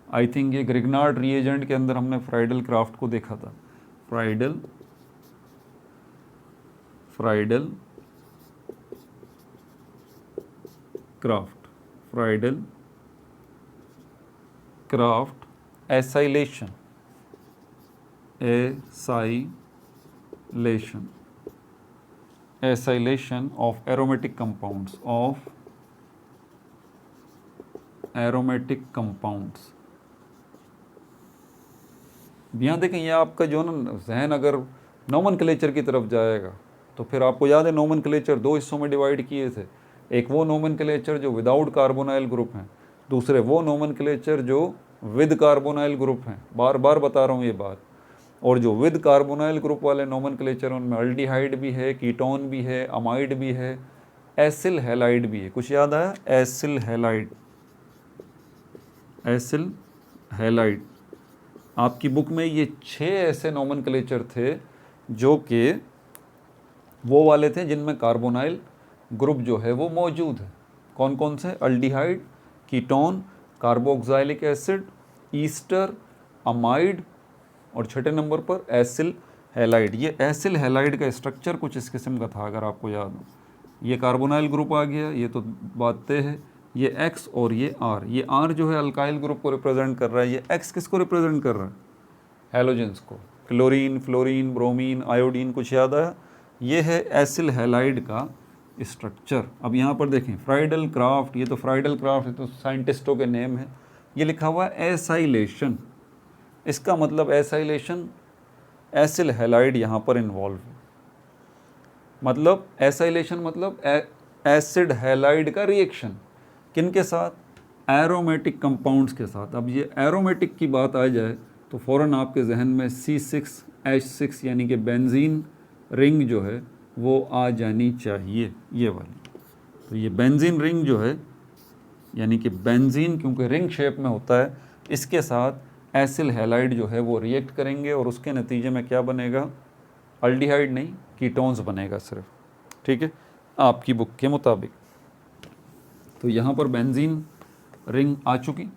आई थिंक ये ग्रिग्नार्ड रिएजेंट के अंदर हमने फ्राइडल क्राफ्ट को देखा था। Friedl Crafts acylation acylation of aromatic compounds यहाँ देखें, ये आपका जो ना जहन अगर नोमेनक्लेचर की तरफ जाएगा तो फिर आपको याद है नोमेनक्लेचर दो हिस्सों में डिवाइड किए थे। एक वो नोमेनक्लेचर जो विदाउट कार्बोनाइल ग्रुप हैं, दूसरे वो नोमेनक्लेचर जो विद कार्बोनाइल ग्रुप हैं। बार बार बता रहा हूँ ये बात। और जो विद कार्बोनाइल ग्रुप वाले नोमेनक्लेचर उनमें अल्डिहाइड भी है, कीटोन भी है, अमाइड भी है, एसिल हैलाइड भी है। कुछ याद आया? Acyl halide. आपकी बुक में ये 6 ऐसे नोमेनक्लेचर थे जो कि वो वाले थे जिनमें कार्बोनाइल ग्रुप जो है वो मौजूद है। कौन कौन से? Aldehyde, ketone, carboxylic acid, Easter, amide और छठे नंबर पर एसिल हैलाइड। ये एसिल हैलाइड का स्ट्रक्चर कुछ इस किस्म का था, अगर आपको याद हो। ये कार्बोनाइल ग्रुप आ गया, ये तो बात तय है। ये X और ये R। ये R जो है अल्काइल ग्रुप को रिप्रेजेंट कर रहा है। ये X किसको रिप्रेजेंट कर रहा है? हैलोजेंस को। Chlorine, fluorine, bromine, iodine. कुछ याद आया? ये है एसिल हैलाइड का स्ट्रक्चर। अब यहाँ पर देखें, फ्राइडल क्राफ्ट, ये तो फ्राइडल क्राफ्ट ये तो साइंटिस्टों के नेम है। ये लिखा हुआ है एसाइलेशन। इसका मतलब एसाइलेशन, एसिल हैलाइड यहाँ पर इन्वॉल्व है। मतलब एसाइलेशन मतलब एसिड हैलाइड का रिएक्शन किन के साथ? एरोमेटिक कंपाउंड्स के साथ। अब ये एरोमेटिक की बात आ जाए तो फ़ौरन आपके जहन में C6H6 यानी कि बेंजीन रिंग जो है वो आ जानी चाहिए, ये वाली। तो ये बेंजीन रिंग जो है, यानी कि बेंजीन क्योंकि रिंग शेप में होता है, इसके साथ एसिल हैलाइड जो है वो रिएक्ट करेंगे और उसके नतीजे में क्या बनेगा? अल्डिहाइड नहीं, कीटोन्स बनेगा सिर्फ। ठीक है, आपकी बुक के मुताबिक। तो यहाँ पर बेंजीन रिंग आ चुकी।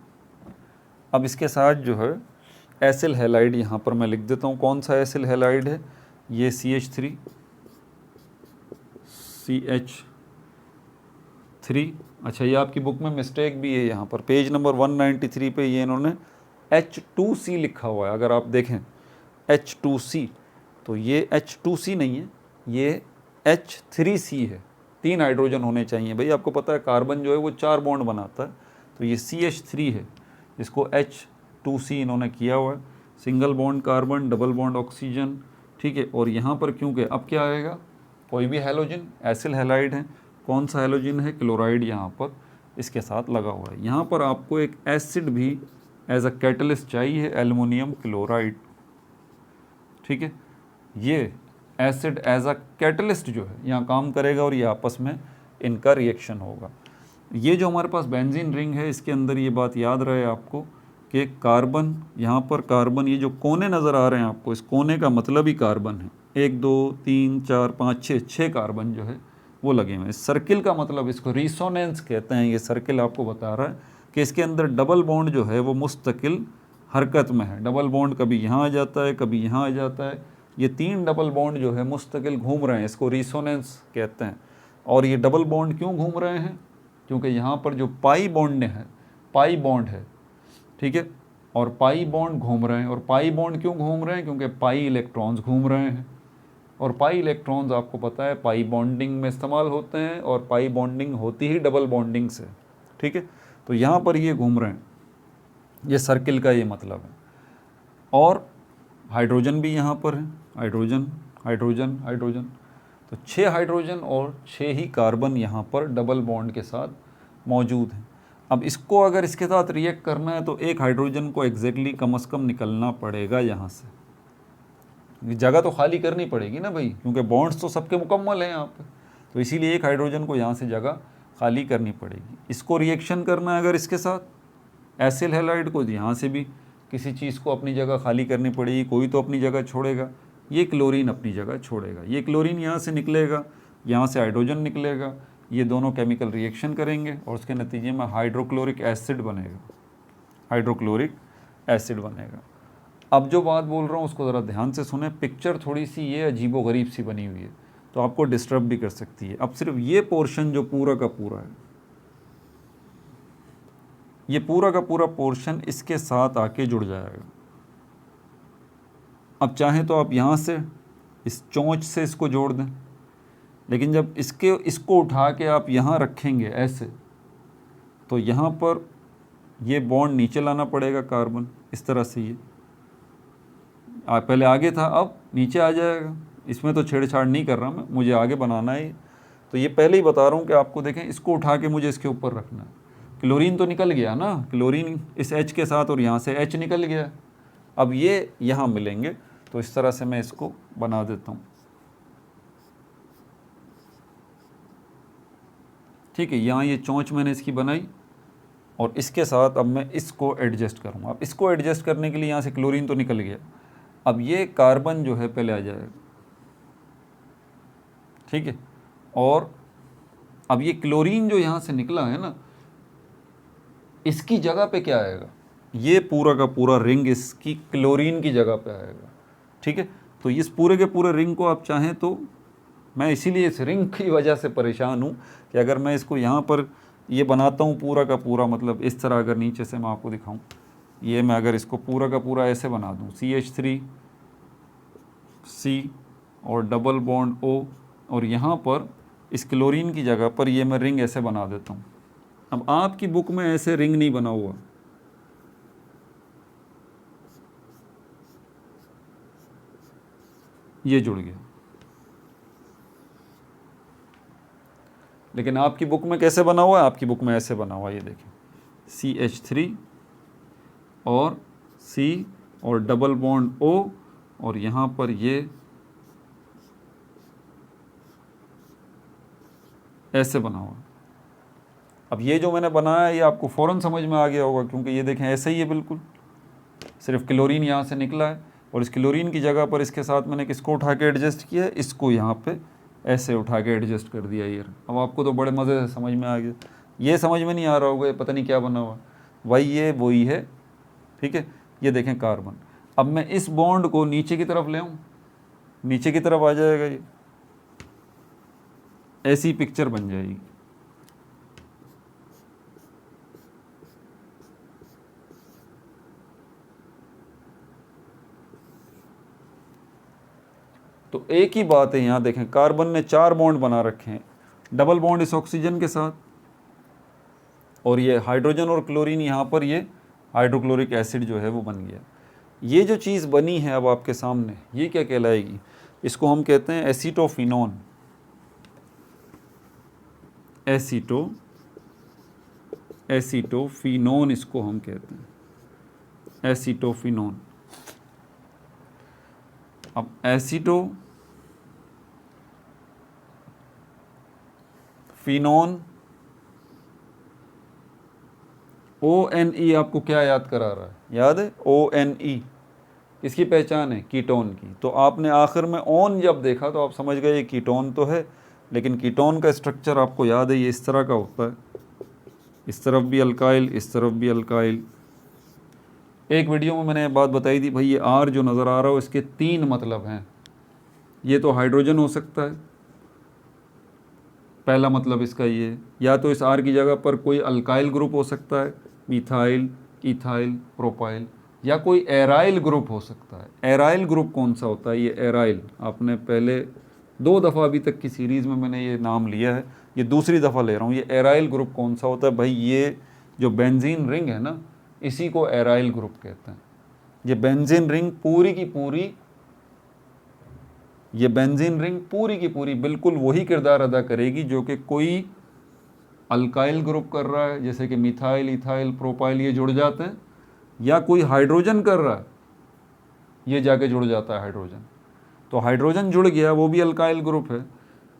अब इसके साथ जो है एसिल हैलाइड यहाँ पर मैं लिख देता हूँ। कौन सा एसिल हैलाइड है? ये CH3। अच्छा, ये आपकी बुक में मिस्टेक भी है। यहाँ पर पेज नंबर 193 पे ये इन्होंने H2C लिखा हुआ है। अगर आप देखें H2C, तो ये H2C नहीं है, ये H3C है। 3 हाइड्रोजन होने चाहिए भाई। आपको पता है कार्बन जो है वो 4 बॉन्ड बनाता है, तो ये CH3 है, इसको H2C इन्होंने किया हुआ है। Single bond carbon, double bond oxygen. ठीक है, और यहाँ पर क्योंकि अब क्या आएगा? कोई भी हैलोजन, एसिल हैलाइड है। कौन सा हैलोजन है? क्लोराइड यहाँ पर इसके साथ लगा हुआ है। यहाँ पर आपको एक एसिड भी एज अ कैटलिस्ट चाहिए, एल्युमिनियम क्लोराइड। ठीक है, ये एसिड एज अ कैटलिस्ट जो है यहाँ काम करेगा और ये आपस में इनका रिएक्शन होगा। ये जो हमारे पास बेंजीन रिंग है, इसके अंदर ये बात याद रहे आपको कि कार्बन, यहाँ पर कार्बन, ये जो कोने नज़र आ रहे हैं आपको, इस कोने का मतलब ही कार्बन है। 1 2 3 4 5 6 कार्बन जो है वो लगे हुए हैं। सर्किल का मतलब, इसको रिसोनेंस कहते हैं। ये सर्किल आपको बता रहा है कि इसके अंदर डबल बॉन्ड जो है वो मुस्तकिल हरकत में है। डबल बॉन्ड कभी यहाँ आ जाता है, कभी यहाँ आ जाता है। ये 3 डबल बॉन्ड जो है मुस्तकिल घूम रहे हैं, इसको रिसोनेंस कहते हैं। और ये डबल बॉन्ड क्यों घूम रहे हैं? क्योंकि यहाँ पर जो पाई बॉन्ड है, ठीक है, और पाई बॉन्ड घूम रहे हैं। और पाई बॉन्ड क्यों घूम रहे हैं? क्योंकि पाई इलेक्ट्रॉन्स घूम रहे हैं। और पाई इलेक्ट्रॉन्स आपको पता है पाई बॉन्डिंग में इस्तेमाल होते हैं, और पाई बॉन्डिंग होती ही डबल बॉन्डिंग से। ठीक है, तो यहाँ पर ये घूम रहे हैं, ये सर्किल का ये मतलब है। और हाइड्रोजन भी यहाँ पर है, हाइड्रोजन हाइड्रोजन हाइड्रोजन। तो 6 हाइड्रोजन और 6 ही कार्बन यहाँ पर डबल बॉन्ड के साथ मौजूद हैं। अब इसको अगर इसके साथ रिएक्ट करना है तो एक हाइड्रोजन को एग्जैक्टली कम से कम निकलना पड़ेगा यहाँ से। जगह तो खाली करनी पड़ेगी ना भाई, क्योंकि बॉन्ड्स तो सबके मुकम्मल हैं यहाँ पे, तो इसीलिए एक हाइड्रोजन को यहाँ से जगह खाली करनी पड़ेगी। इसको रिएक्शन करना है अगर इसके साथ एसिल हैलाइड को, यहाँ से भी किसी चीज़ को अपनी जगह खाली करनी पड़ेगी, कोई तो अपनी जगह छोड़ेगा। ये क्लोरीन अपनी जगह छोड़ेगा, ये क्लोरीन यहाँ से निकलेगा, यहाँ से हाइड्रोजन निकलेगा, ये दोनों केमिकल रिएक्शन करेंगे और उसके नतीजे में हाइड्रोक्लोरिक एसिड बनेगा, हाइड्रोक्लोरिक एसिड बनेगा। अब जो बात बोल रहा हूँ उसको ज़रा ध्यान से सुने। पिक्चर थोड़ी सी ये अजीबोगरीब सी बनी हुई है, तो आपको डिस्टर्ब भी कर सकती है। अब सिर्फ ये पोर्शन जो पूरा का पूरा है, ये पूरा का पूरा पोर्शन इसके साथ आके जुड़ जाएगा। अब चाहें तो आप यहाँ से इस चोंच से इसको जोड़ दें, लेकिन जब इसको उठा के आप यहाँ रखेंगे ऐसे, तो यहाँ पर ये बॉन्ड नीचे लाना पड़ेगा कार्बन, इस तरह से ये पहले आगे था अब नीचे आ जाएगा। इसमें तो छेड़छाड़ नहीं कर रहा मैं, मुझे आगे बनाना है। तो ये पहले ही बता रहा हूँ कि आपको देखें, इसको उठा के मुझे इसके ऊपर रखना है। क्लोरीन तो निकल गया ना, क्लोरीन इस H के साथ और यहाँ से H निकल गया। अब ये यहाँ मिलेंगे, तो इस तरह से मैं इसको बना देता हूँ। ठीक है, यहाँ ये चोंच मैंने इसकी बनाई और इसके साथ अब मैं इसको एडजस्ट करूँगा। अब इसको एडजस्ट करने के लिए यहाँ से क्लोरीन तो निकल गया, अब ये कार्बन जो है पहले आ जाएगा। ठीक है, और अब ये क्लोरीन जो यहाँ से निकला है ना, इसकी जगह पे क्या आएगा, ये पूरा का पूरा रिंग इसकी क्लोरीन की जगह पे आएगा। ठीक है, तो इस पूरे के पूरे रिंग को आप चाहें तो, मैं इसीलिए इस रिंग की वजह से परेशान हूँ कि अगर मैं इसको यहाँ पर ये बनाता हूँ पूरा का पूरा, मतलब इस तरह, अगर नीचे से मैं आपको दिखाऊँ, ये मैं अगर इसको पूरा का पूरा ऐसे बना दूँ, CH3C और डबल बॉन्ड O, और यहाँ पर इस क्लोरीन की जगह पर ये मैं रिंग ऐसे बना देता हूँ। अब आपकी बुक में ऐसे रिंग नहीं बना हुआ, ये जुड़ गया, लेकिन आपकी बुक में कैसे बना हुआ है, आपकी बुक में ऐसे बना हुआ है। ये देखें, CH3 और C और डबल बॉन्ड O, और यहाँ पर ये ऐसे बना हुआ। अब ये जो मैंने बनाया ये आपको फ़ौरन समझ में आ गया होगा, क्योंकि ये देखें ऐसे ही है बिल्कुल, सिर्फ क्लोरीन यहाँ से निकला है और इस क्लोरीन की जगह पर इसके साथ मैंने किसको उठा के एडजस्ट किया है, इसको यहाँ पे ऐसे उठा के एडजस्ट कर दिया। ये अब आपको तो बड़े मज़े से समझ में आ गया। ये समझ में नहीं आ रहा होगा, ये पता नहीं क्या बना हुआ, वही ये वही है। ठीक है, ये देखें कार्बन। अब मैं इस बॉन्ड को नीचे की तरफ ले आऊँ, नीचे की तरफ आ जाएगा, ये ऐसी पिक्चर बन जाएगी। तो एक ही बात है, यहाँ देखें कार्बन ने 4 बॉन्ड बना रखे हैं, डबल बॉन्ड इस ऑक्सीजन के साथ, और ये हाइड्रोजन और क्लोरीन यहाँ पर ये हाइड्रोक्लोरिक एसिड जो है वो बन गया। ये जो चीज़ बनी है अब आपके सामने, ये क्या कहलाएगी, इसको हम कहते हैं एसीटोफिनोन। एसीटोफिनोन इसको हम कहते हैं, एसीटोफिनोन। अब एसीटोफिनोन, ONE आपको क्या याद करा रहा है, याद है ONE इसकी पहचान है कीटोन की। तो आपने आखिर में ओन जब देखा तो आप समझ गए ये कीटोन तो है, लेकिन कीटोन का स्ट्रक्चर आपको याद है, ये इस तरह का होता है, इस तरफ भी अल्काइल, इस तरफ भी अल्काइल। एक वीडियो में मैंने बात बताई थी भाई, ये R जो नज़र आ रहा हो इसके 3 मतलब हैं। ये तो हाइड्रोजन हो सकता है, पहला मतलब इसका ये, या तो इस R की जगह पर कोई अल्काइल ग्रुप हो सकता है, मिथाइल, इथाइल, प्रोपाइल, या कोई एराइल ग्रुप हो सकता है। एराइल ग्रुप कौन सा होता है, ये एराइल आपने पहले 2 दफ़ा अभी तक की सीरीज़ में मैंने ये नाम लिया है, ये दूसरी दफ़ा ले रहा हूँ। ये एराइल ग्रुप कौन सा होता है भाई, ये जो बेंजीन रिंग है ना, इसी को एराइल ग्रुप कहते हैं। ये बेंजीन रिंग पूरी की पूरी, ये बेंजीन रिंग पूरी की पूरी बिल्कुल वही किरदार अदा करेगी जो कि कोई अल्काइल ग्रुप कर रहा है, जैसे कि मिथाइल, इथाइल, प्रोपाइल ये जुड़ जाते हैं, या कोई हाइड्रोजन कर रहा है, ये जाके जुड़ जाता है हाइड्रोजन। तो हाइड्रोजन जुड़ गया, वो भी अल्काइल ग्रुप है।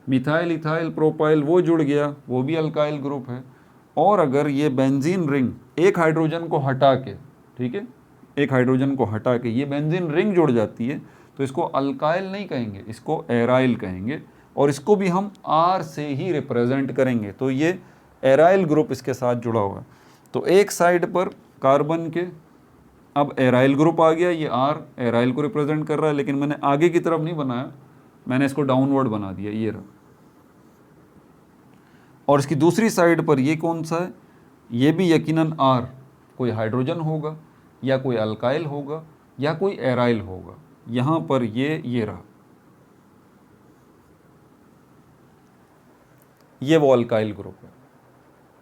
मिथाइल, इथाइल, प्रोपाइल वो जुड़ गया, वो भी अल्काइल ग्रुप है। और अगर ये बेंजीन रिंग एक हाइड्रोजन को हटा के, ठीक है, एक हाइड्रोजन को हटा के ये बेंजीन रिंग जुड़ जाती है, तो इसको अल्काइल नहीं कहेंगे, इसको एराइल कहेंगे, और इसको भी हम R से ही रिप्रेजेंट करेंगे। तो ये एराइल ग्रुप इसके साथ जुड़ा हुआ है। तो एक साइड पर कार्बन के अब एराइल ग्रुप आ गया, ये R एराइल को रिप्रेजेंट कर रहा है, लेकिन मैंने आगे की तरफ नहीं बनाया, मैंने इसको डाउनवर्ड बना दिया, ये रहा। और इसकी दूसरी साइड पर ये कौन सा है, ये भी यकीनन R, कोई हाइड्रोजन होगा, या कोई अल्काइल होगा, या कोई एराइल होगा। यहाँ पर ये रहा। ये वो अल्काइल ग्रुप है,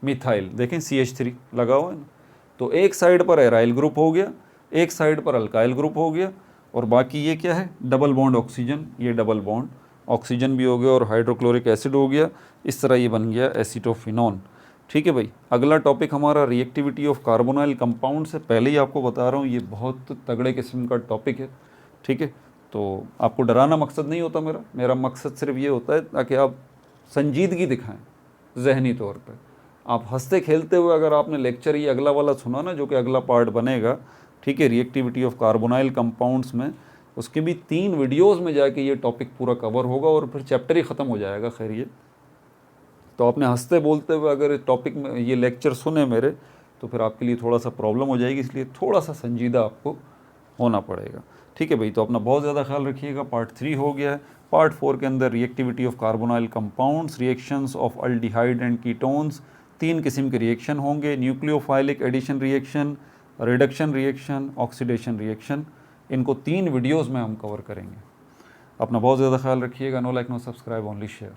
मिथाइल, देखें CH3 लगा हुआ है ना। तो एक साइड पर एराइल ग्रुप हो गया, एक साइड पर अल्काइल ग्रुप हो गया, और बाकी ये क्या है, डबल बॉन्ड ऑक्सीजन, ये डबल बॉन्ड ऑक्सीजन भी हो गया और हाइड्रोक्लोरिक एसिड हो गया। इस तरह ये बन गया एसीटोफिनॉन। ठीक है भाई, अगला टॉपिक हमारा रिएक्टिविटी ऑफ कार्बोनाइल कंपाउंड से। पहले ही आपको बता रहा हूँ ये बहुत तगड़े किस्म का टॉपिक है। ठीक है, तो आपको डराना मकसद नहीं होता मेरा मकसद सिर्फ ये होता है ताकि आप संजीदगी दिखाएं जहनी तौर पे। आप हंसते खेलते हुए अगर आपने लेक्चर ये अगला वाला सुना ना, जो कि अगला पार्ट बनेगा, ठीक है, रिएक्टिविटी ऑफ कार्बोनाइल कंपाउंड्स में, उसके भी 3 वीडियोस में जाके ये टॉपिक पूरा कवर होगा और फिर चैप्टर ही ख़त्म हो जाएगा। खैर ये तो आपने हंसते बोलते हुए अगर टॉपिक में ये लेक्चर सुने मेरे, तो फिर आपके लिए थोड़ा सा प्रॉब्लम हो जाएगी, इसलिए थोड़ा सा संजीदा आपको होना पड़ेगा। ठीक है भाई, तो अपना बहुत ज़्यादा ख्याल रखिएगा। पार्ट 3 हो गया है। पार्ट 4 के अंदर reactivity of carbonyl compounds, reactions of aldehyde and ketones, 3 किस्म के रिएक्शन होंगे, nucleophilic addition reaction, reduction reaction, oxidation reaction. इनको 3 वीडियोज़ में हम कवर करेंगे। अपना बहुत ज़्यादा ख्याल रखिएगा। No like no subscribe, only share.